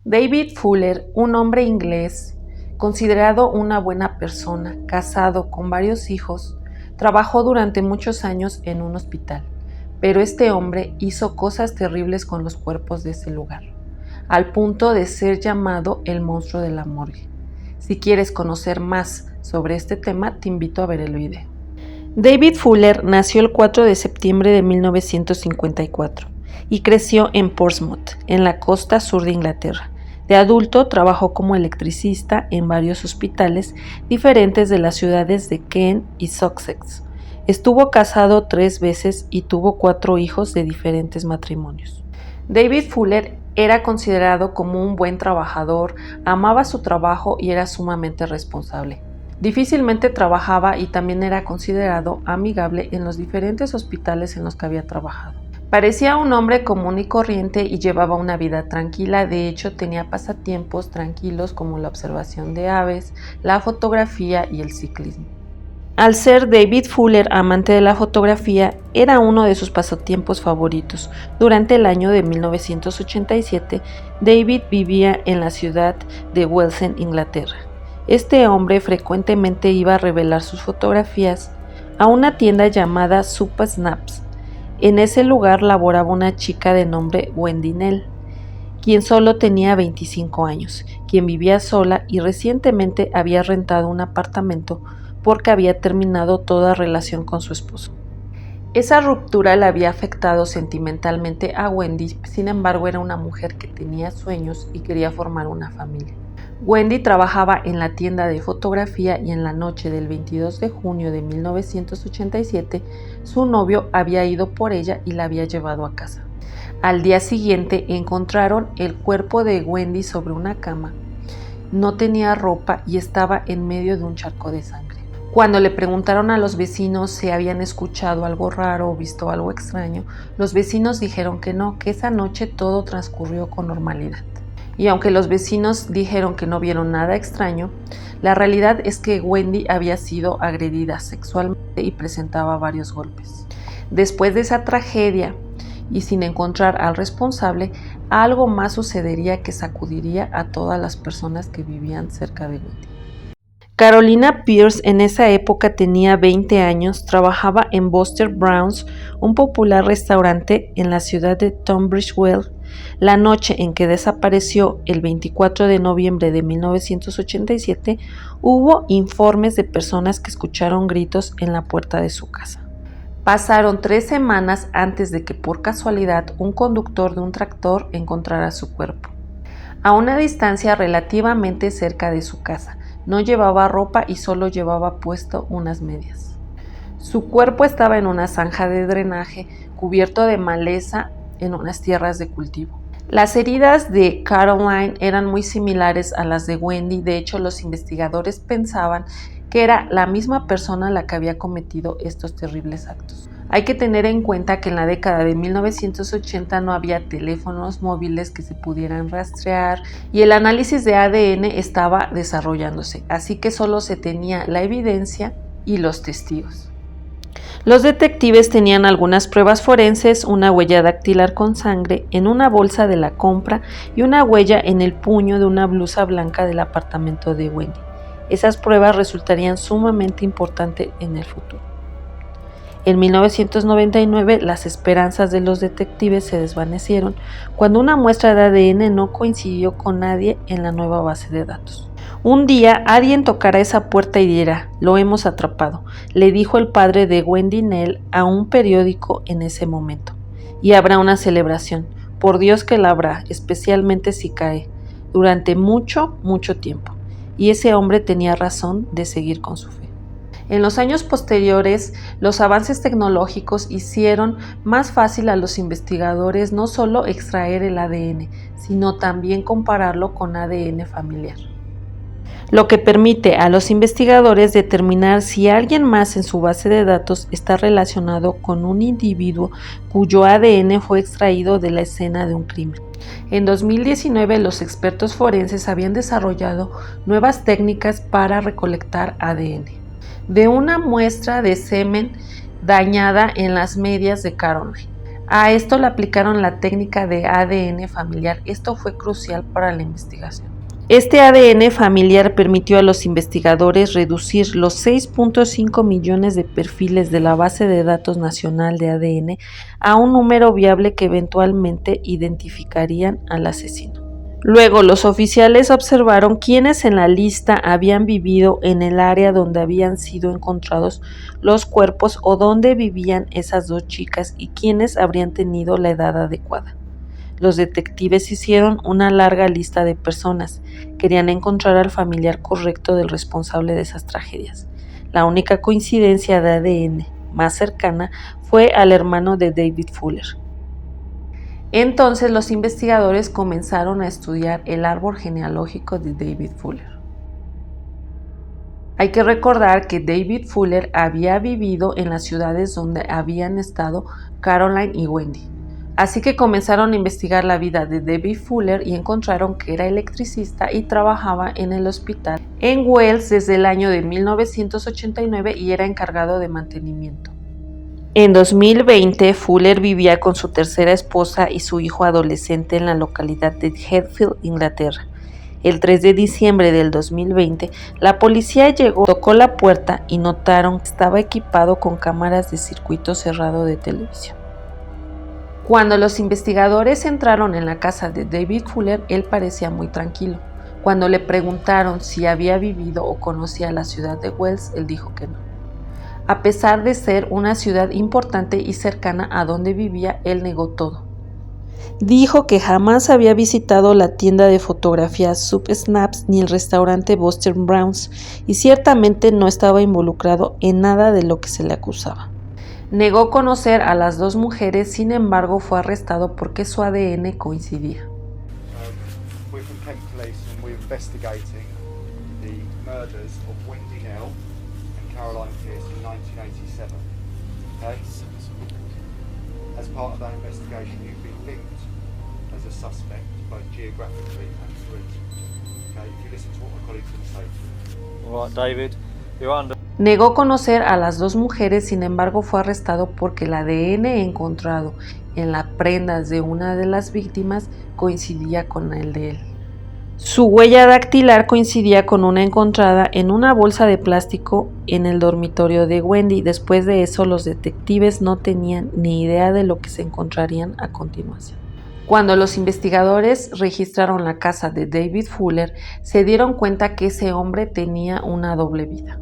David Fuller, un hombre inglés, considerado una buena persona, casado con varios hijos, trabajó durante muchos años en un hospital, pero este hombre hizo cosas terribles con los cuerpos de ese lugar, al punto de ser llamado el monstruo de la morgue. Si quieres conocer más sobre este tema, te invito a ver el video. David Fuller nació el 4 de septiembre de 1954 y creció en Portsmouth, en la costa sur de Inglaterra. De adulto trabajó como electricista en varios hospitales diferentes de las ciudades de Kent y Sussex. Estuvo casado 3 veces y tuvo 4 hijos de diferentes matrimonios. David Fuller era considerado como un buen trabajador, amaba su trabajo y era sumamente responsable. Difícilmente trabajaba y también era considerado amigable en los diferentes hospitales en los que había trabajado. Parecía un hombre común y corriente y llevaba una vida tranquila. De hecho, tenía pasatiempos tranquilos como la observación de aves, la fotografía y el ciclismo. Al ser David Fuller amante de la fotografía, era uno de sus pasatiempos favoritos. Durante el año de 1987, David vivía en la ciudad de Wellington, Inglaterra. Este hombre frecuentemente iba a revelar sus fotografías a una tienda llamada Super Snaps. En ese lugar laboraba una chica de nombre Wendy Nell, quien solo tenía 25 años, quien vivía sola y recientemente había rentado un apartamento porque había terminado toda relación con su esposo. Esa ruptura le había afectado sentimentalmente a Wendy, sin embargo era una mujer que tenía sueños y quería formar una familia. Wendy trabajaba en la tienda de fotografía y en la noche del 22 de junio de 1987, su novio había ido por ella y la había llevado a casa. Al día siguiente encontraron el cuerpo de Wendy sobre una cama. No tenía ropa y estaba en medio de un charco de sangre. Cuando le preguntaron a los vecinos si habían escuchado algo raro o visto algo extraño, los vecinos dijeron que no, que esa noche todo transcurrió con normalidad. Y aunque los vecinos dijeron que no vieron nada extraño, la realidad es que Wendy había sido agredida sexualmente y presentaba varios golpes. Después de esa tragedia y sin encontrar al responsable, algo más sucedería que sacudiría a todas las personas que vivían cerca de Wendy. Carolina Pierce en esa época tenía 20 años, trabajaba en Buster Brown's, un popular restaurante en la ciudad de Tunbridge Wells. La noche en que desapareció, el 24 de noviembre de 1987, hubo informes de personas que escucharon gritos en la puerta de su casa. Pasaron 3 semanas antes de que por casualidad un conductor de un tractor encontrara su cuerpo. A una distancia relativamente cerca de su casa, no llevaba ropa y solo llevaba puesto unas medias. Su cuerpo estaba en una zanja de drenaje cubierto de maleza en unas tierras de cultivo. Las heridas de Caroline eran muy similares a las de Wendy. De hecho, los investigadores pensaban que era la misma persona la que había cometido estos terribles actos. Hay que tener en cuenta que en la década de 1980 no había teléfonos móviles que se pudieran rastrear y el análisis de ADN estaba desarrollándose, así que solo se tenía la evidencia y los testigos. Los detectives tenían algunas pruebas forenses, una huella dactilar con sangre en una bolsa de la compra y una huella en el puño de una blusa blanca del apartamento de Wendy. Esas pruebas resultarían sumamente importantes en el futuro. En 1999, las esperanzas de los detectives se desvanecieron cuando una muestra de ADN no coincidió con nadie en la nueva base de datos. Un día alguien tocará esa puerta y dirá: "Lo hemos atrapado", le dijo el padre de Wendy Nell a un periódico en ese momento. Y habrá una celebración, por Dios que la habrá, especialmente si cae, durante mucho tiempo. Y ese hombre tenía razón de seguir con su fe. En los años posteriores, los avances tecnológicos hicieron más fácil a los investigadores no solo extraer el ADN, sino también compararlo con ADN familiar, lo que permite a los investigadores determinar si alguien más en su base de datos está relacionado con un individuo cuyo ADN fue extraído de la escena de un crimen. En 2019, los expertos forenses habían desarrollado nuevas técnicas para recolectar ADN de una muestra de semen dañada en las medias de Caroline. A esto le aplicaron la técnica de ADN familiar. Esto fue crucial para la investigación. Este ADN familiar permitió a los investigadores reducir los 6.5 millones de perfiles de la base de datos nacional de ADN a un número viable que eventualmente identificarían al asesino. Luego, los oficiales observaron quiénes en la lista habían vivido en el área donde habían sido encontrados los cuerpos o donde vivían esas dos chicas y quiénes habrían tenido la edad adecuada. Los detectives hicieron una larga lista de personas. Querían encontrar al familiar correcto del responsable de esas tragedias. La única coincidencia de ADN más cercana fue al hermano de David Fuller. Entonces los investigadores comenzaron a estudiar el árbol genealógico de David Fuller. Hay que recordar que David Fuller había vivido en las ciudades donde habían estado Caroline y Wendy. Así que comenzaron a investigar la vida de David Fuller y encontraron que era electricista y trabajaba en el hospital en Wells desde el año de 1989 y era encargado de mantenimiento. En 2020, Fuller vivía con su tercera esposa y su hijo adolescente en la localidad de Hatfield, Inglaterra. El 3 de diciembre del 2020, la policía llegó, tocó la puerta y notaron que estaba equipado con cámaras de circuito cerrado de televisión. Cuando los investigadores entraron en la casa de David Fuller, él parecía muy tranquilo. Cuando le preguntaron si había vivido o conocía la ciudad de Wells, él dijo que no. A pesar de ser una ciudad importante y cercana a donde vivía, él negó todo. Dijo que jamás había visitado la tienda de fotografías Sub Snaps ni el restaurante Buster Brown's y ciertamente no estaba involucrado en nada de lo que se le acusaba. Negó conocer a las dos mujeres, sin embargo fue arrestado porque su ADN coincidía. We're from Kent Police and we're investigating the murders of Wendy Nell and Caroline Pierce in 1987. Okay? As part of that investigation, you've been linked as a suspect both geographically and forensic. Okay? If you listen to what my colleagues can say. All right, David, you're under. Negó conocer a las dos mujeres, sin embargo fue arrestado porque el ADN encontrado en las prendas de una de las víctimas coincidía con el de él. Su huella dactilar coincidía con una encontrada en una bolsa de plástico en el dormitorio de Wendy. Después de eso, los detectives no tenían ni idea de lo que se encontrarían a continuación. Cuando los investigadores registraron la casa de David Fuller, se dieron cuenta que ese hombre tenía una doble vida.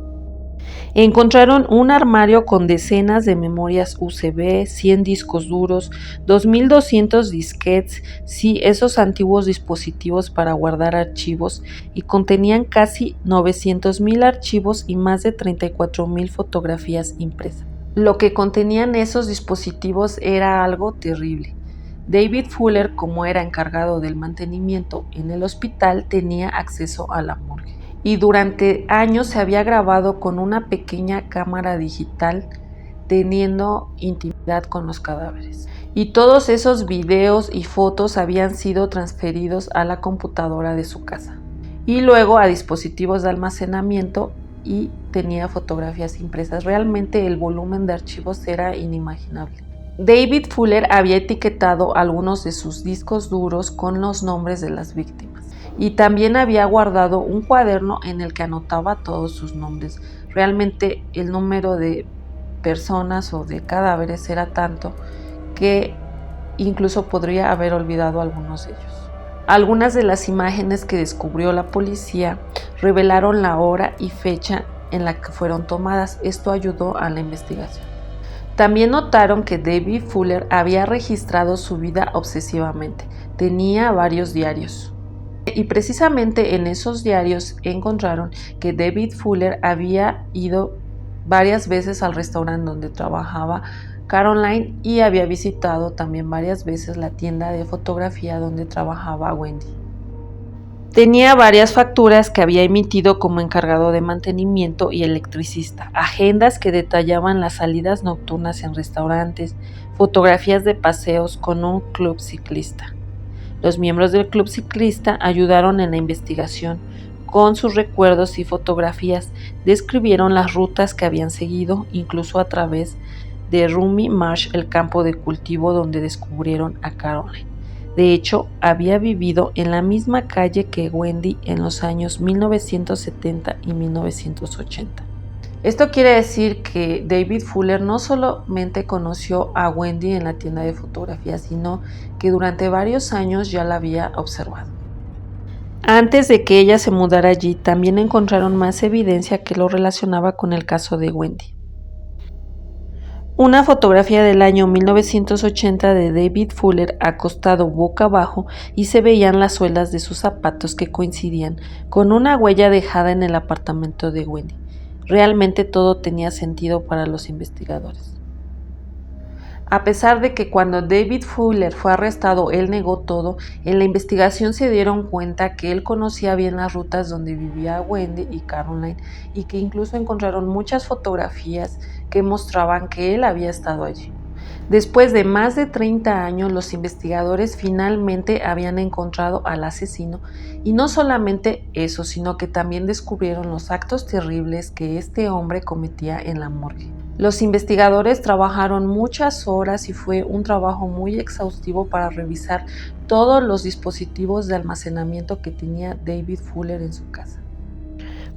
Encontraron un armario con decenas de memorias USB, 100 discos duros, 2.200 disquetes, sí, esos antiguos dispositivos para guardar archivos, y contenían casi 900.000 archivos y más de 34.000 fotografías impresas. Lo que contenían esos dispositivos era algo terrible. David Fuller, como era encargado del mantenimiento en el hospital, tenía acceso a la morgue. Y durante años se había grabado con una pequeña cámara digital, teniendo intimidad con los cadáveres. Y todos esos videos y fotos habían sido transferidos a la computadora de su casa y luego a dispositivos de almacenamiento, y tenía fotografías impresas. Realmente el volumen de archivos era inimaginable. David Fuller había etiquetado algunos de sus discos duros con los nombres de las víctimas. Y también había guardado un cuaderno en el que anotaba todos sus nombres. Realmente el número de personas o de cadáveres era tanto que incluso podría haber olvidado algunos de ellos. Algunas de las imágenes que descubrió la policía revelaron la hora y fecha en la que fueron tomadas. Esto ayudó a la investigación. También notaron que David Fuller había registrado su vida obsesivamente. Tenía varios diarios. Y precisamente en esos diarios encontraron que David Fuller había ido varias veces al restaurante donde trabajaba Caroline y había visitado también varias veces la tienda de fotografía donde trabajaba Wendy. Tenía varias facturas que había emitido como encargado de mantenimiento y electricista, agendas que detallaban las salidas nocturnas en restaurantes, fotografías de paseos con un club ciclista. Los miembros del club ciclista ayudaron en la investigación. Con sus recuerdos y fotografías describieron las rutas que habían seguido, incluso a través de Rumney Marsh, el campo de cultivo donde descubrieron a Caroline. De hecho, había vivido en la misma calle que Wendy en los años 1970 y 1980. Esto quiere decir que David Fuller no solamente conoció a Wendy en la tienda de fotografía, sino que durante varios años ya la había observado. Antes de que ella se mudara allí, también encontraron más evidencia que lo relacionaba con el caso de Wendy. Una fotografía del año 1980 de David Fuller acostado boca abajo y se veían las suelas de sus zapatos que coincidían con una huella dejada en el apartamento de Wendy. Realmente todo tenía sentido para los investigadores. A pesar de que cuando David Fuller fue arrestado él negó todo, en la investigación se dieron cuenta que él conocía bien las rutas donde vivía Wendy y Caroline y que incluso encontraron muchas fotografías que mostraban que él había estado allí. Después de más de 30 años, los investigadores finalmente habían encontrado al asesino y no solamente eso, sino que también descubrieron los actos terribles que este hombre cometía en la morgue. Los investigadores trabajaron muchas horas y fue un trabajo muy exhaustivo para revisar todos los dispositivos de almacenamiento que tenía David Fuller en su casa.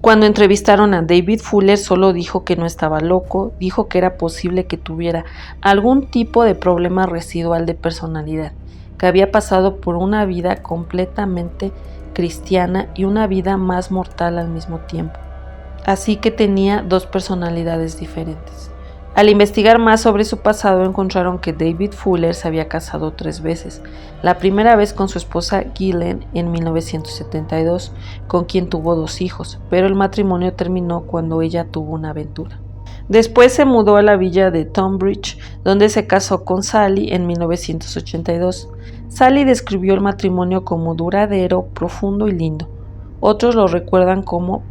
Cuando entrevistaron a David Fuller, solo dijo que no estaba loco, dijo que era posible que tuviera algún tipo de problema residual de personalidad, que había pasado por una vida completamente cristiana y una vida más mortal al mismo tiempo. Así que tenía dos personalidades diferentes. Al investigar más sobre su pasado, encontraron que David Fuller se había casado 3 veces. La primera vez con su esposa Gillian en 1972, con quien tuvo 2 hijos, pero el matrimonio terminó cuando ella tuvo una aventura. Después se mudó a la villa de Tonbridge, donde se casó con Sally en 1982. Sally describió el matrimonio como duradero, profundo y lindo. Otros lo recuerdan como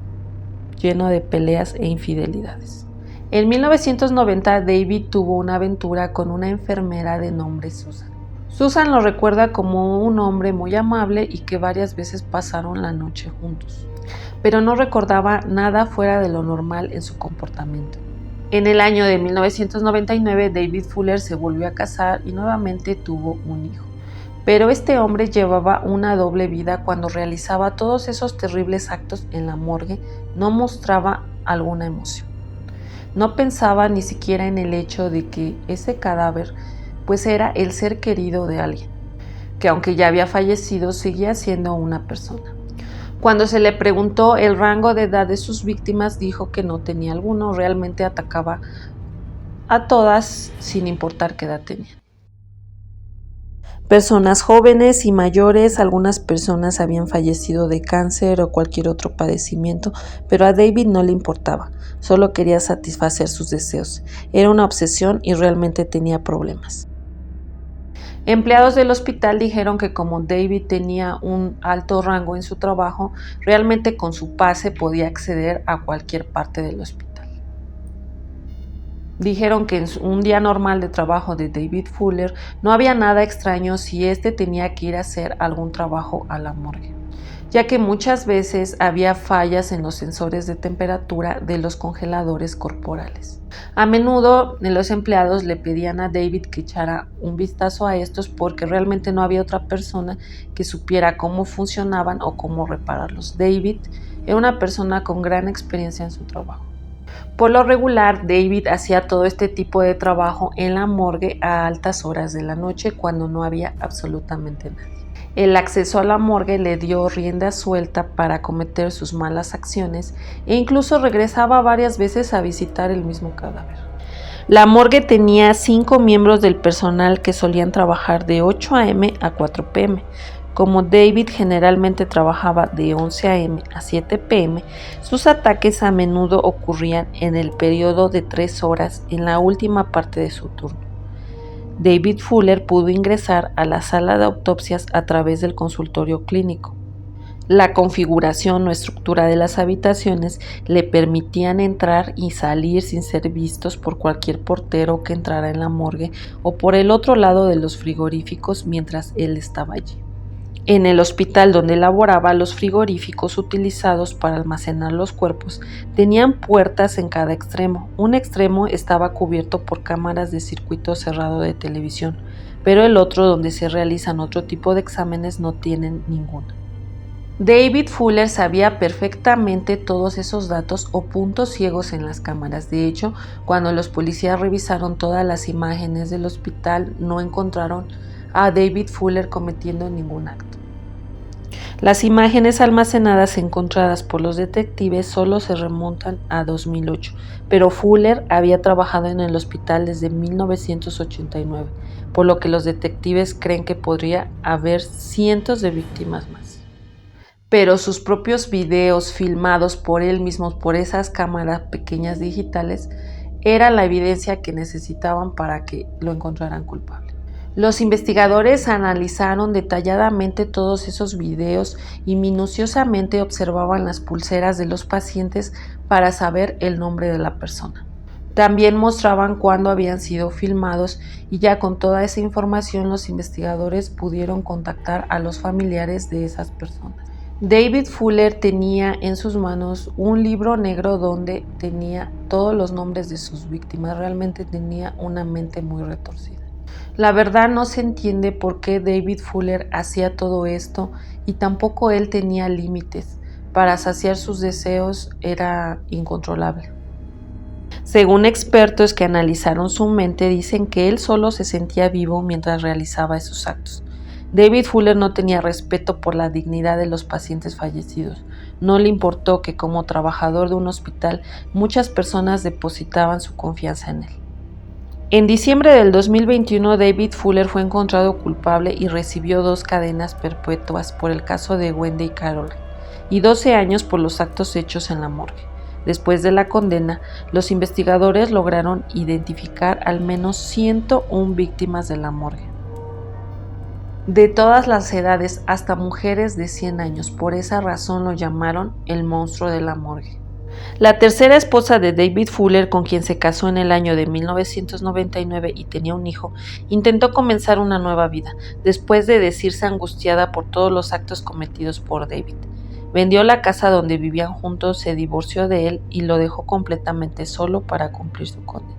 lleno de peleas e infidelidades. En 1990, David tuvo una aventura con una enfermera de nombre Susan. Susan lo recuerda como un hombre muy amable y que varias veces pasaron la noche juntos, pero no recordaba nada fuera de lo normal en su comportamiento. En el año de 1999, David Fuller se volvió a casar y nuevamente tuvo un hijo. Pero este hombre llevaba una doble vida. Cuando realizaba todos esos terribles actos en la morgue, no mostraba alguna emoción. No pensaba ni siquiera en el hecho de que ese cadáver pues era el ser querido de alguien, que aunque ya había fallecido, seguía siendo una persona. Cuando se le preguntó el rango de edad de sus víctimas, dijo que no tenía alguno, realmente atacaba a todas sin importar qué edad tenían. Personas jóvenes y mayores, algunas personas habían fallecido de cáncer o cualquier otro padecimiento, pero a David no le importaba, solo quería satisfacer sus deseos. Era una obsesión y realmente tenía problemas. Empleados del hospital dijeron que como David tenía un alto rango en su trabajo, realmente con su pase podía acceder a cualquier parte del hospital. Dijeron que en un día normal de trabajo de David Fuller no había nada extraño si éste tenía que ir a hacer algún trabajo a la morgue, ya que muchas veces había fallas en los sensores de temperatura de los congeladores corporales. A menudo los empleados le pedían a David que echara un vistazo a estos porque realmente no había otra persona que supiera cómo funcionaban o cómo repararlos. David era una persona con gran experiencia en su trabajo. Por lo regular, David hacía todo este tipo de trabajo en la morgue a altas horas de la noche cuando no había absolutamente nadie. El acceso a la morgue le dio rienda suelta para cometer sus malas acciones e incluso regresaba varias veces a visitar el mismo cadáver. La morgue tenía 5 miembros del personal que solían trabajar de 8 a.m. a 4 p.m. Como David generalmente trabajaba de 11 a.m. a 7 p.m., sus ataques a menudo ocurrían en el periodo de 3 horas en la última parte de su turno. David Fuller pudo ingresar a la sala de autopsias a través del consultorio clínico. La configuración o estructura de las habitaciones le permitían entrar y salir sin ser vistos por cualquier portero que entrara en la morgue o por el otro lado de los frigoríficos mientras él estaba allí. En el hospital donde laboraba, los frigoríficos utilizados para almacenar los cuerpos tenían puertas en cada extremo. Un extremo estaba cubierto por cámaras de circuito cerrado de televisión, pero el otro, donde se realizan otro tipo de exámenes, no tienen ninguna. David Fuller sabía perfectamente todos esos datos o puntos ciegos en las cámaras. De hecho, cuando los policías revisaron todas las imágenes del hospital, no encontraron a David Fuller cometiendo ningún acto. Las imágenes almacenadas encontradas por los detectives solo se remontan a 2008, pero Fuller había trabajado en el hospital desde 1989, por lo que los detectives creen que podría haber cientos de víctimas más. Pero sus propios videos filmados por él mismo por esas cámaras pequeñas digitales era la evidencia que necesitaban para que lo encontraran culpable. Los investigadores analizaron detalladamente todos esos videos y minuciosamente observaban las pulseras de los pacientes para saber el nombre de la persona. También mostraban cuándo habían sido filmados y ya con toda esa información los investigadores pudieron contactar a los familiares de esas personas. David Fuller tenía en sus manos un libro negro donde tenía todos los nombres de sus víctimas. Realmente tenía una mente muy retorcida. La verdad no se entiende por qué David Fuller hacía todo esto y tampoco él tenía límites. Para saciar sus deseos era incontrolable. Según expertos que analizaron su mente, dicen que él solo se sentía vivo mientras realizaba esos actos. David Fuller no tenía respeto por la dignidad de los pacientes fallecidos. No le importó que como trabajador de un hospital muchas personas depositaban su confianza en él. En diciembre del 2021, David Fuller fue encontrado culpable y recibió 2 cadenas perpetuas por el caso de Wendy y Caroline y 12 años por los actos hechos en la morgue. Después de la condena, los investigadores lograron identificar al menos 101 víctimas de la morgue. De todas las edades, hasta mujeres de 100 años. Por esa razón lo llamaron el monstruo de la morgue. La tercera esposa de David Fuller, con quien se casó en el año de 1999 y tenía un hijo, intentó comenzar una nueva vida, después de decirse angustiada por todos los actos cometidos por David. Vendió la casa donde vivían juntos, se divorció de él y lo dejó completamente solo para cumplir su condena.